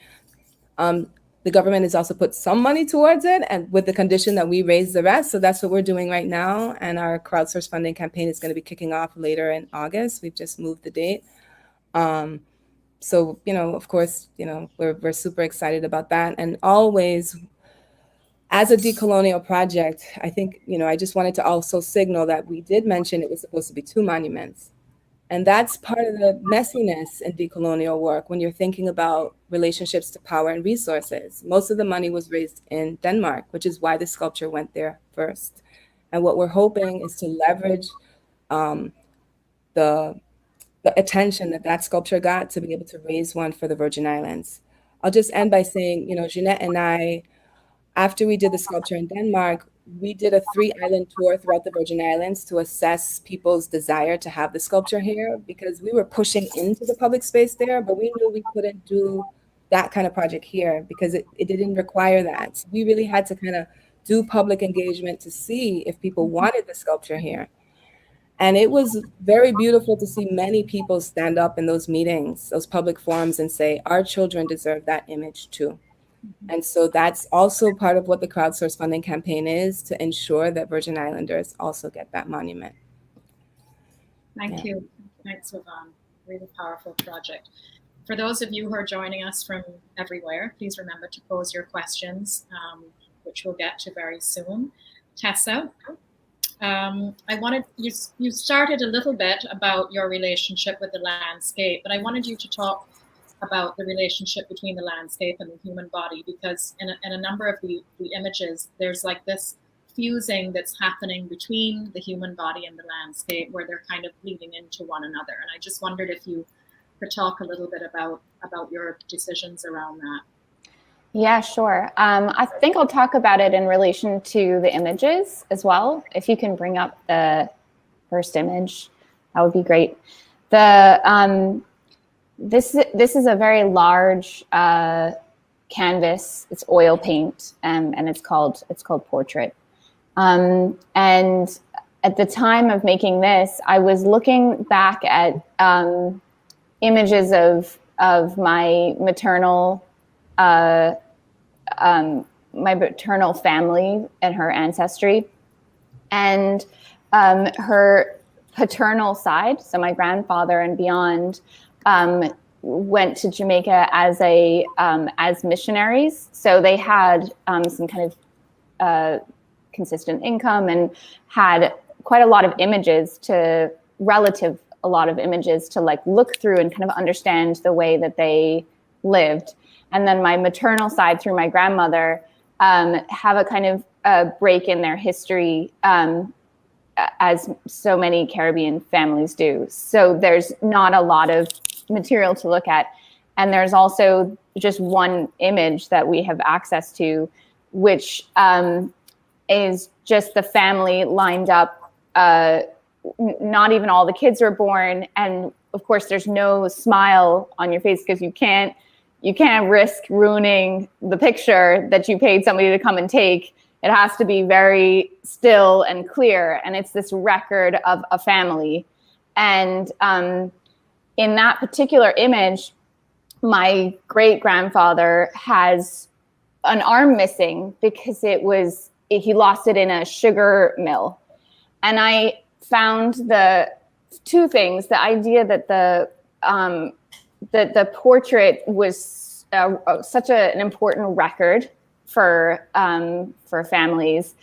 The government has also put some money towards it, and with the condition that we raise the rest. So that's what we're doing right now. And our crowdsourced funding campaign is going to be kicking off later in August. We've just moved the date. So, you know, of course, you know, we're super excited about that. And always, as a decolonial project, I think, you know, I just wanted to also signal that we did mention it was supposed to be 2 monuments. And that's part of the messiness in decolonial work when you're thinking about relationships to power and resources. Most of the money was raised in Denmark, which is why the sculpture went there first. And what we're hoping is to leverage the attention that sculpture got to be able to raise one for the Virgin Islands. I'll just end by saying, you know, Jeanette and I, after we did the sculpture in Denmark, we did a 3-island tour throughout the Virgin Islands to assess people's desire to have the sculpture here, because we were pushing into the public space there, but we knew we couldn't do that kind of project here because it didn't require that. So we really had to kind of do public engagement to see if people wanted the sculpture here. And it was very beautiful to see many people stand up in those meetings, those public forums, and say, our children deserve that image too. And so that's also part of what the crowdsourced funding campaign is, to ensure that Virgin Islanders also get that monument. Thank you. Thanks, LaVaughn. Really powerful project. For those of you who are joining us from everywhere, please remember to pose your questions, which we'll get to very soon. Tessa, I wanted you started a little bit about your relationship with the landscape, but I wanted you to talk about the relationship between the landscape and the human body, because in a number of the images, there's like this fusing that's happening between the human body and the landscape, where they're kind of bleeding into one another. And I just wondered if you could talk a little bit about your decisions around that. Yeah, sure. I think I'll talk about it in relation to the images as well. If you can bring up the first image, that would be great. This is a very large canvas. It's oil paint, and it's called Portrait. And at the time of making this, I was looking back at images of my maternal family and her ancestry, and her paternal side, so my grandfather and beyond, went to Jamaica as missionaries. So they had some kind of consistent income and had quite a lot of images to like look through and kind of understand the way that they lived. And then my maternal side, through my grandmother, have a kind of break in their history, as so many Caribbean families do. So there's not a lot of material to look at. And there's also just one image that we have access to, which is just the family lined up. Not even all the kids are born. And of course, there's no smile on your face because you can't risk ruining the picture that you paid somebody to come and take It has to be very still and clear. And it's this record of a family. And in that particular image, my great-grandfather has an arm missing because he lost it in a sugar mill. And I found the two things: the idea that the portrait was such an important record for families,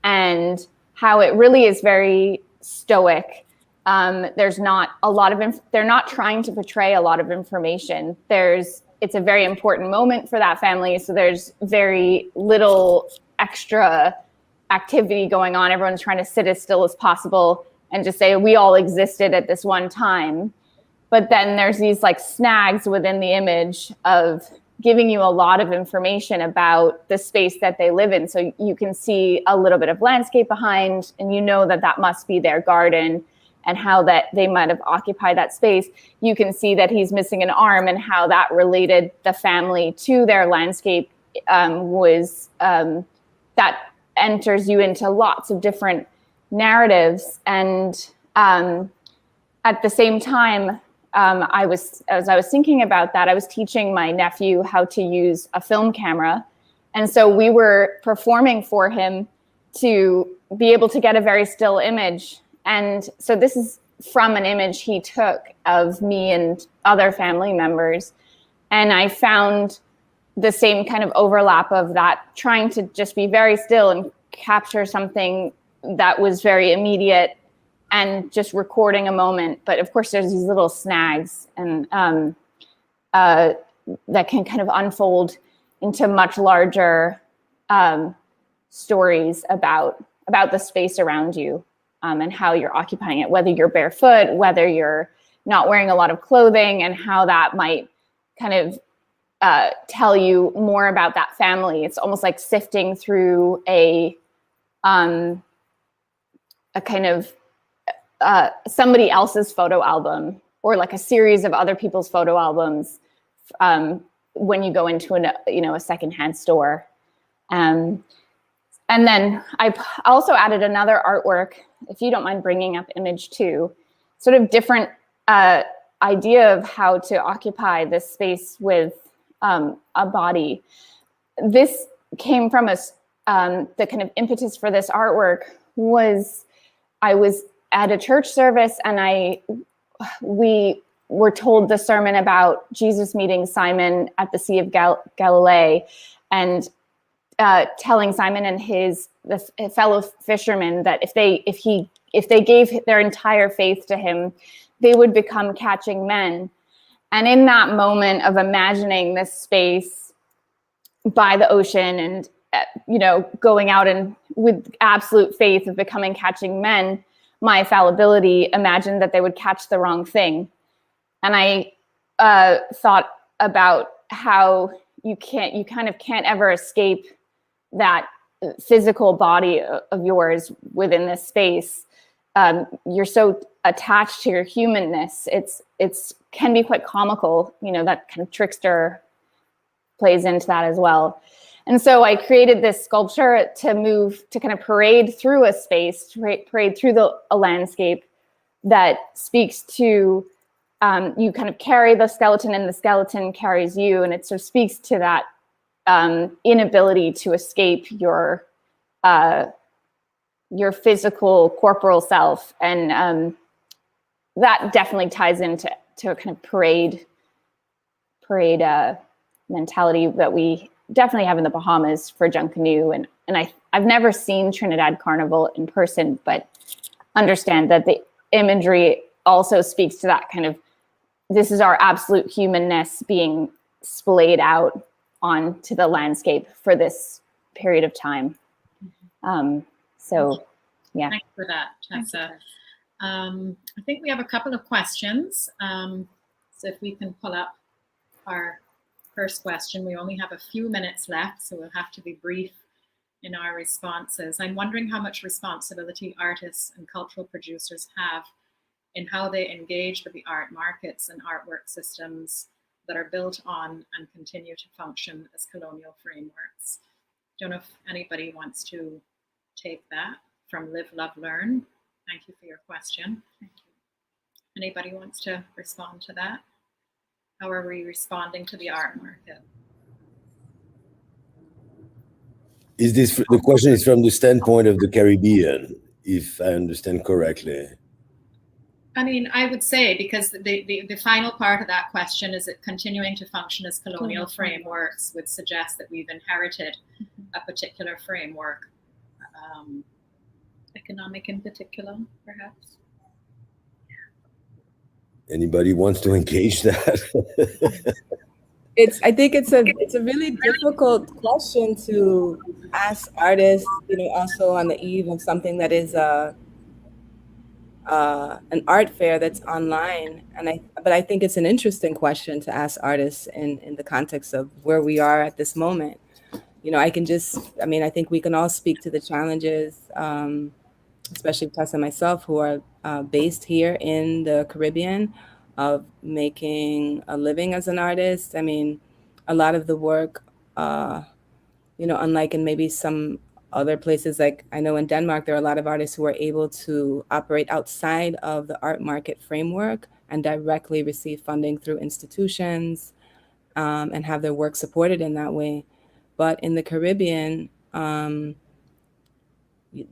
and how it really is very stoic. There's not a lot of they're not trying to portray a lot of information. It's a very important moment for that family, so there's very little extra activity going on. Everyone's trying to sit as still as possible and just say, we all existed at this one time. But then there's these like snags within the image of giving you a lot of information about the space that they live in. So you can see a little bit of landscape behind, and you know that that must be their garden, and how that they might have occupied that space. You can see that he's missing an arm, and how that related the family to their landscape that enters you into lots of different narratives. And at the same time, as I was thinking about that, I was teaching my nephew how to use a film camera. And so we were performing for him to be able to get a very still image. And so this is from an image he took of me and other family members. And I found the same kind of overlap of that, trying to just be very still and capture something that was very immediate and just recording a moment. But of course, there's these little snags and that can kind of unfold into much larger stories about the space around you. And how you're occupying it, whether you're barefoot, whether you're not wearing a lot of clothing, and how that might kind of tell you more about that family. It's almost like sifting through a kind of somebody else's photo album, or like a series of other people's photo albums when you go into a secondhand store. And then I also added another artwork, if you don't mind bringing up image 2, sort of different idea of how to occupy this space with a body. This came from the kind of impetus for this artwork was I was at a church service, and we were told the sermon about Jesus meeting Simon at the Sea of Galilee, and telling Simon and his fellow fishermen that if they gave their entire faith to him, they would become catching men. And in that moment of imagining this space by the ocean and going out and with absolute faith of becoming catching men, my fallibility imagined that they would catch the wrong thing. And I thought about how you kind of can't ever escape that physical body of yours within this space. You're so attached to your humanness. It's can be quite comical, that kind of trickster plays into that as well. And so I created this sculpture to kind of parade through a space, parade through a landscape that speaks to, you kind of carry the skeleton and the skeleton carries you. And it sort of speaks to that inability to escape your physical corporal self. And that definitely ties into a kind of parade mentality that we definitely have in the Bahamas for Junkanoo. And I've never seen Trinidad Carnival in person, but understand that the imagery also speaks to that kind of, this is our absolute humanness being splayed out onto the landscape for this period of time. So, yeah. Thanks for that, Tessa. I think we have a couple of questions. So if we can pull up our first question. We only have a few minutes left, so we'll have to be brief in our responses. I'm wondering how much responsibility artists and cultural producers have in how they engage with the art markets and artwork systems that are built on and continue to function as colonial frameworks. Don't know if anybody wants to take that from Live, Love, Learn. Thank you for your question. Anybody wants to respond to that? How are we responding to the art market? Is this the question is from the standpoint of the Caribbean, if I understand correctly? I mean, I would say, because the final part of that question is it continuing to function as colonial frameworks would suggest that we've inherited a particular framework. Economic in particular, perhaps. Anybody wants to engage that? I think it's a really difficult question to ask artists, also on the eve of something that is an art fair that's online. But I think it's an interesting question to ask artists in the context of where we are at this moment. I think we can all speak to the challenges, especially Tessa and myself, who are based here in the Caribbean, of making a living as an artist. I mean, a lot of the work, unlike in maybe some other places, like I know in Denmark, there are a lot of artists who are able to operate outside of the art market framework and directly receive funding through institutions and have their work supported in that way. But in the Caribbean,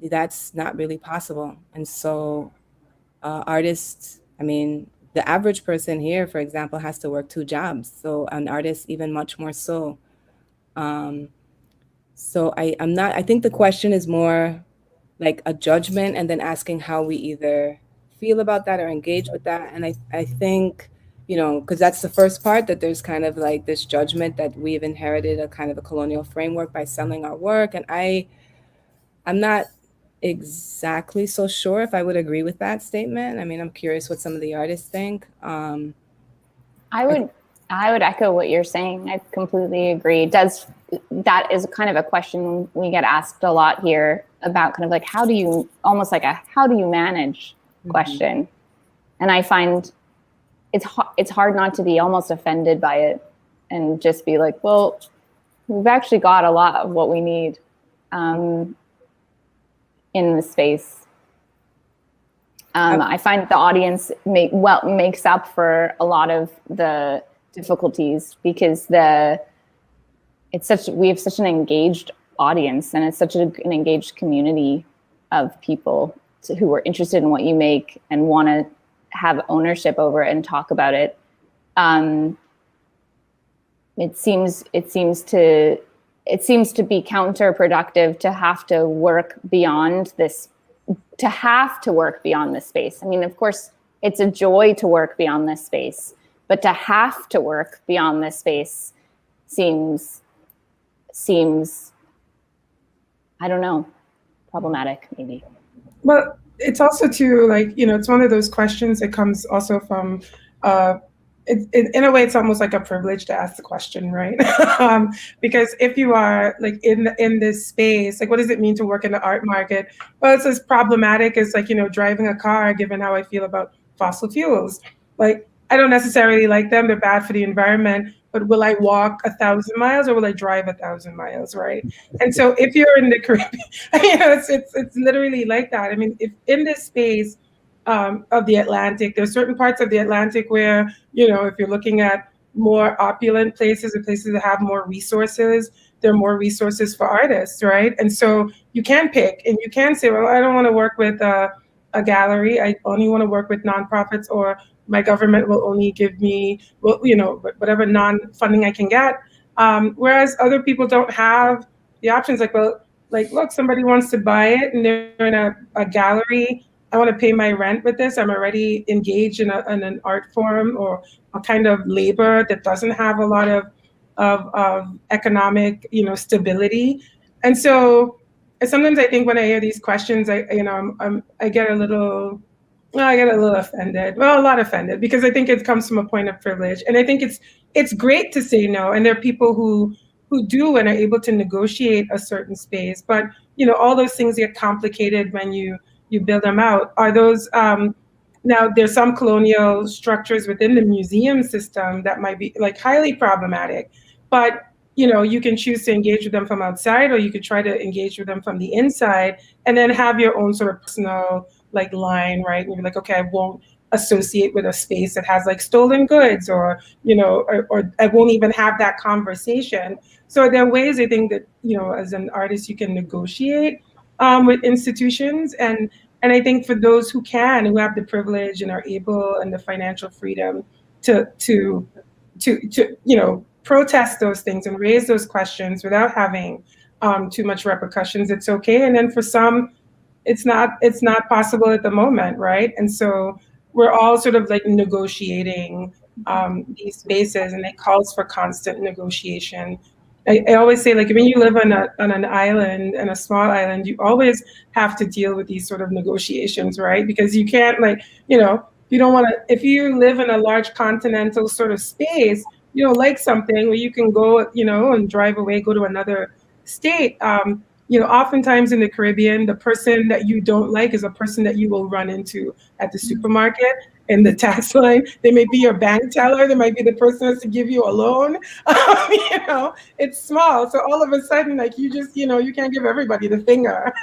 that's not really possible. And so artists, the average person here, for example, has to work 2 jobs. So an artist, even much more so. I think the question is more like a judgment and then asking how we either feel about that or engage with that. And I think, because that's the first part, that there's kind of like this judgment that we've inherited a kind of a colonial framework by selling our work. And I'm not exactly so sure if I would agree with that statement. I'm curious what some of the artists think. I would echo what you're saying. I completely agree. That is kind of a question we get asked a lot here about, kind of like, how do you manage question. And I find it's hard not to be almost offended by it and just be like, well, we've actually got a lot of what we need in the space. I find the audience makes up for a lot of the difficulties, because we have such an engaged audience, and it's such an engaged community of people who are interested in what you make and want to have ownership over it and talk about it. It seems to be counterproductive to have to work beyond this, space. Of course, it's a joy to work beyond this space, but to have to work beyond this space seems, I don't know, problematic maybe. Well, it's also too, it's one of those questions that comes also from, in a way, it's almost like a privilege to ask the question, right? Because if you are in this space, what does it mean to work in the art market? Well, it's as problematic as driving a car, given how I feel about fossil fuels. I don't necessarily like them; they're bad for the environment. But will I walk 1,000 miles or will I drive 1,000 miles, right? And so if you're in the Caribbean, it's literally like that. If in this space of the Atlantic, there's certain parts of the Atlantic where, if you're looking at more opulent places or places that have more resources, there are more resources for artists, right? And so you can pick and you can say, well, I don't want to work with a gallery. I only want to work with nonprofits, or my government will only give me, whatever non-funding I can get. Whereas other people don't have the options. Look, somebody wants to buy it and they're in a gallery. I want to pay my rent with this. I'm already engaged in an art form or a kind of labor that doesn't have a lot of economic, stability. And so sometimes I think when I hear these questions, I get a little offended. Well, a lot offended, because I think it comes from a point of privilege. And I think it's great to say no. And there are people who do and are able to negotiate a certain space. But, all those things get complicated when you build them out. Are those, now there's some colonial structures within the museum system that might be highly problematic. But you can choose to engage with them from outside, or you could try to engage with them from the inside, and then have your own sort of personal like line, right? And you're like, okay, I won't associate with a space that has like stolen goods, or or I won't even have that conversation. So there are ways, I think, that as an artist you can negotiate with institutions, and I think for those who have the privilege and are able and the financial freedom to protest those things and raise those questions without having too much repercussions, it's okay. And then for some, it's not possible at the moment, right? And so we're all sort of like negotiating these spaces, and it calls for constant negotiation. I always say, like, when you live on an island, and a small island, you always have to deal with these sort of negotiations, right? Because you can't, like, you don't want to, if you live in a large continental sort of space, like something where you can go, and drive away, go to another state. Oftentimes in the Caribbean, the person that you don't like is a person that you will run into at the supermarket, in the tax line. They may be your bank teller. They might be the person who has to give you a loan. It's small. So all of a sudden, like, you just, you can't give everybody the finger.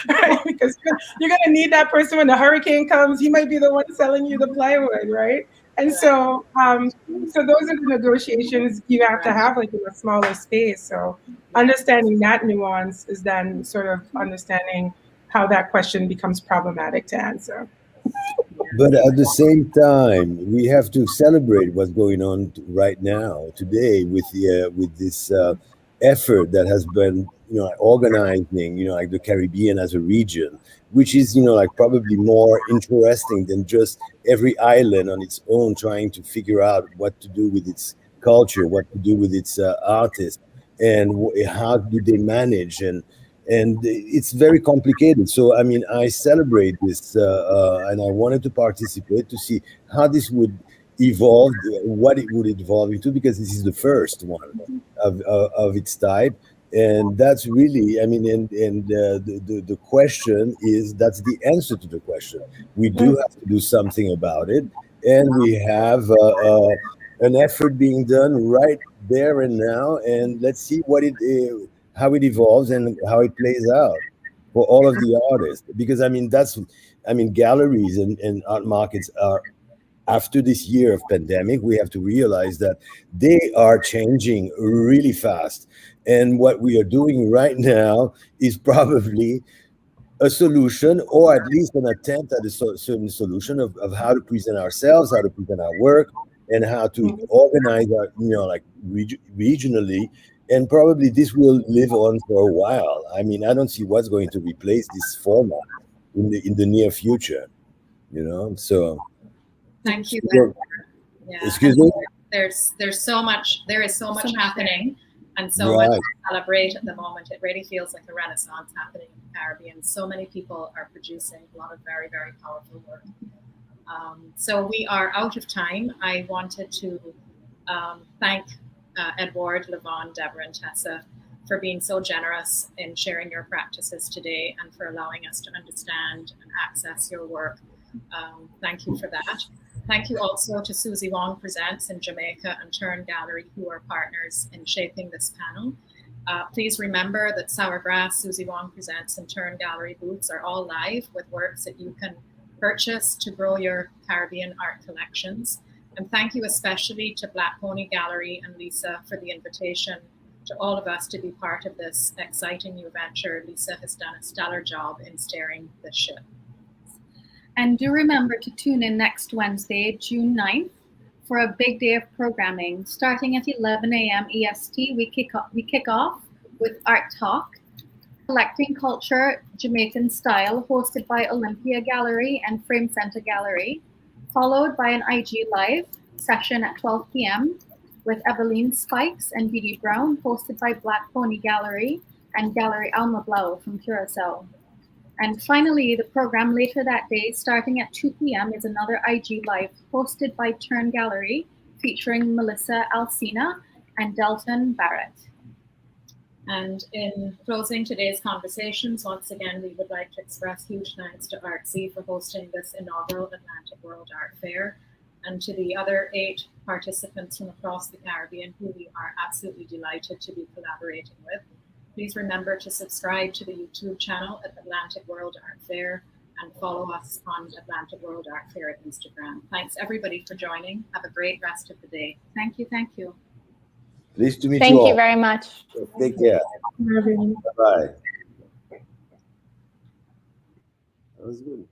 Right? Because you're going to need that person when the hurricane comes. He might be the one selling you the plywood, right? And so so those are the negotiations you have to have, like, in a smaller space. So understanding that nuance is then sort of understanding how that question becomes problematic to answer. But at the same time, we have to celebrate what's going on right now, today, with this effort that has been, organizing, like the Caribbean as a region, which is, like, probably more interesting than just every island on its own trying to figure out what to do with its culture, what to do with its artists, and how do they manage, and it's very complicated. So, I mean, I celebrate this, and I wanted to participate to see how this would evolve, what it would evolve into, because this is the first one of its type. And that's really, I mean, and the question is, that's the answer to the question. We do have to do something about it, and we have an effort being done right there and now, and let's see how it evolves and how it plays out for all of the artists. Because I mean, galleries and art markets are, after this year of pandemic, we have to realize that they are changing really fast. And what we are doing right now is probably a solution, or at least an attempt at a certain solution of how to present ourselves, how to present our work, and how to organize our, like, regionally. And probably this will live on for a while. I mean, I don't see what's going to replace this format in the near future, so. Thank you. Yeah. Excuse me? There is so much happening, and so Right. much to celebrate at the moment. It really feels like a renaissance happening in the Caribbean. So many people are producing a lot of very, very powerful work. So we are out of time. I wanted to thank Edouard, LaVaughn, Deborah, and Tessa for being so generous in sharing your practices today, and for allowing us to understand and access your work. Thank you for that. Thank you also to Suzie Wong Presents in Jamaica and TERN Gallery, who are partners in shaping this panel. Please remember that Sourgrass, Suzie Wong Presents, and TERN Gallery booths are all live with works that you can purchase to grow your Caribbean art collections. And thank you especially to Black Pony Gallery and Lisa for the invitation to all of us to be part of this exciting new venture. Lisa has done a stellar job in steering the ship. And do remember to tune in next Wednesday, June 9th, for a big day of programming. Starting at 11 a.m. EST, we kick off with Art Talk, Collecting Culture Jamaican Style, hosted by Olympia Gallery and Frame Center Gallery, followed by an IG Live session at 12 p.m. with Eveline Spikes and BD Brown, hosted by Black Pony Gallery and Gallery Alma Blau from Curacao. And finally, the program later that day, starting at 2 p.m., is another IG Live hosted by TERN Gallery, featuring Melissa Alcina and Delton Barrett. And in closing today's conversations, once again, we would like to express huge thanks to Artsy for hosting this inaugural Atlantic World Art Fair, and to the other 8 participants from across the Caribbean who we are absolutely delighted to be collaborating with. Please remember to subscribe to the YouTube channel at Atlantic World Art Fair and follow us on Atlantic World Art Fair at Instagram. Thanks everybody for joining. Have a great rest of the day. Thank you. Thank you. Pleased to meet you Thank all. you very much. Take care. Everyone. Bye-bye. That was good.